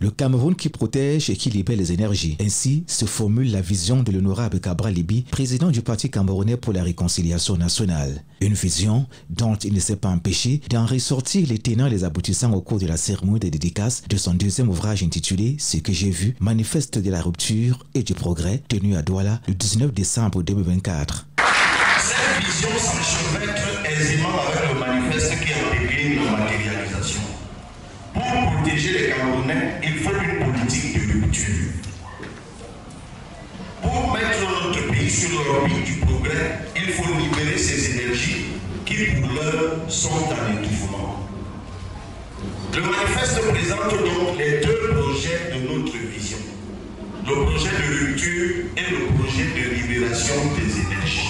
Le Cameroun qui protège et qui libère les énergies. Ainsi se formule la vision de l'honorable Cabral Libby, président du Parti camerounais pour la réconciliation nationale. Une vision dont il ne s'est pas empêché d'en ressortir les tenants et les aboutissants au cours de la cérémonie de dédicace de son deuxième ouvrage intitulé « Ce que j'ai vu, manifeste de la rupture et du progrès » tenu à Douala le 19 décembre 2024. Cette vision s'enchevêtre aisément avec le manifeste qui en décline la matérialisation. Pour protéger les Camerounais, il faut une politique de rupture. Pour mettre notre pays sur l'orbite du progrès, il faut libérer ces énergies qui, pour l'heure, sont en étouffement. Le manifeste présente donc les deux projets de notre vision. Le projet de rupture et le projet de libération des énergies.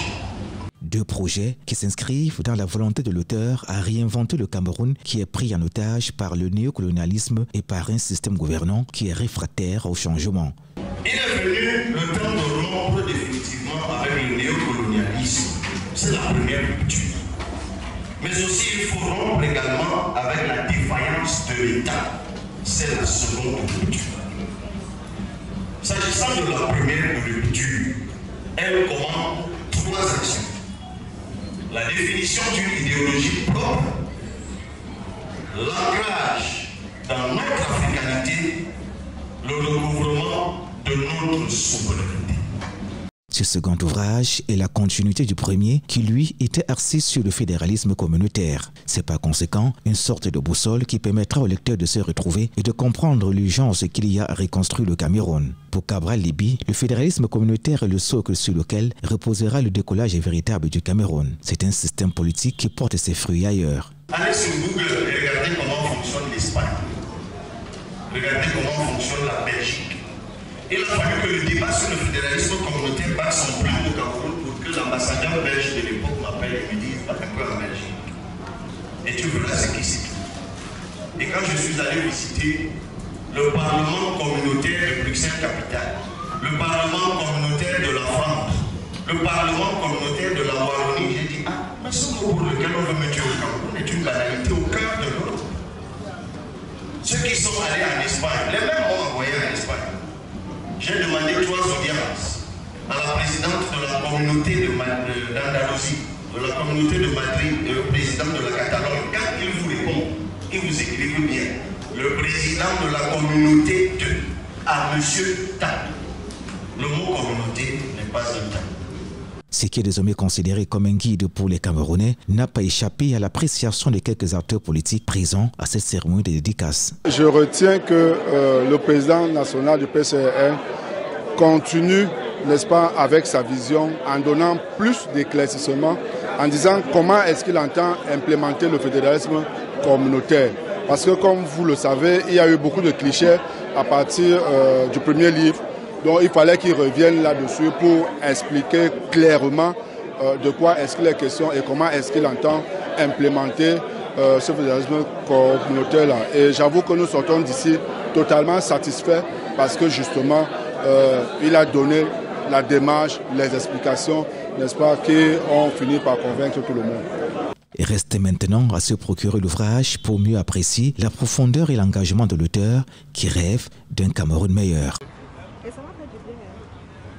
Deux projets qui s'inscrivent dans la volonté de l'auteur à réinventer le Cameroun qui est pris en otage par le néocolonialisme et par un système gouvernant qui est réfractaire au changement. Il est venu le temps de rompre définitivement avec le néocolonialisme. C'est la première rupture. Mais aussi il faut rompre également avec la défaillance de l'État. C'est la seconde rupture. S'agissant de la première rupture, elle commande trois actions. La définition d'une idéologie propre, l'ancrage dans notre africanité, le recouvrement de notre souveraineté. Ce second ouvrage est la continuité du premier qui, lui, était axé sur le fédéralisme communautaire. C'est par conséquent une sorte de boussole qui permettra au lecteur de se retrouver et de comprendre l'urgence qu'il y a à reconstruire le Cameroun. Pour Cabral Libby, le fédéralisme communautaire est le socle sur lequel reposera le décollage véritable du Cameroun. C'est un système politique qui porte ses fruits ailleurs. Allez sur Google et regardez comment fonctionne l'Espagne. Regardez comment fonctionne la Belgique. Il a fallu que le débat sur le fédéralisme communautaire batte son plein au Cameroun pour que l'ambassadeur belge de l'époque m'appelle et me dise va un peu en Belgique. Et tu verras ce qui s'est fait. Et quand je suis allé visiter le Parlement communautaire de Bruxelles-Capitale, le Parlement communautaire de la France, le Parlement communautaire de la Wallonie, j'ai dit ah, mais ce mot pour lequel on veut mettre au Cameroun est une banalité au cœur de l'autre. Ceux qui sont allés en Espagne, les mêmes m'ont envoyé en Espagne. J'ai demandé 3 audiences à la présidente de la communauté d'Andalousie, de la communauté de Madrid et le président de la Catalogne. Quand il vous répond, il vous écrivez bien. Le président de la communauté à monsieur Tan. Le mot communauté n'est pas un Tan. Ce qui est désormais considéré comme un guide pour les Camerounais n'a pas échappé à l'appréciation de quelques acteurs politiques présents à cette cérémonie de dédicace. Je retiens que le président national du PCRN continue, n'est-ce pas, avec sa vision, en donnant plus d'éclaircissements, en disant comment est-ce qu'il entend implémenter le fédéralisme communautaire. Parce que comme vous le savez, il y a eu beaucoup de clichés à partir du premier livre. Donc il fallait qu'il revienne là-dessus pour expliquer clairement de quoi est-ce qu'il est question et comment est-ce qu'il entend implémenter ce fédéralisme communautaire-là. Et j'avoue que nous sortons d'ici totalement satisfaits parce que justement, il a donné la démarche, les explications, n'est-ce pas, qui ont fini par convaincre tout le monde. Il reste maintenant à se procurer l'ouvrage pour mieux apprécier la profondeur et l'engagement de l'auteur qui rêve d'un Cameroun meilleur.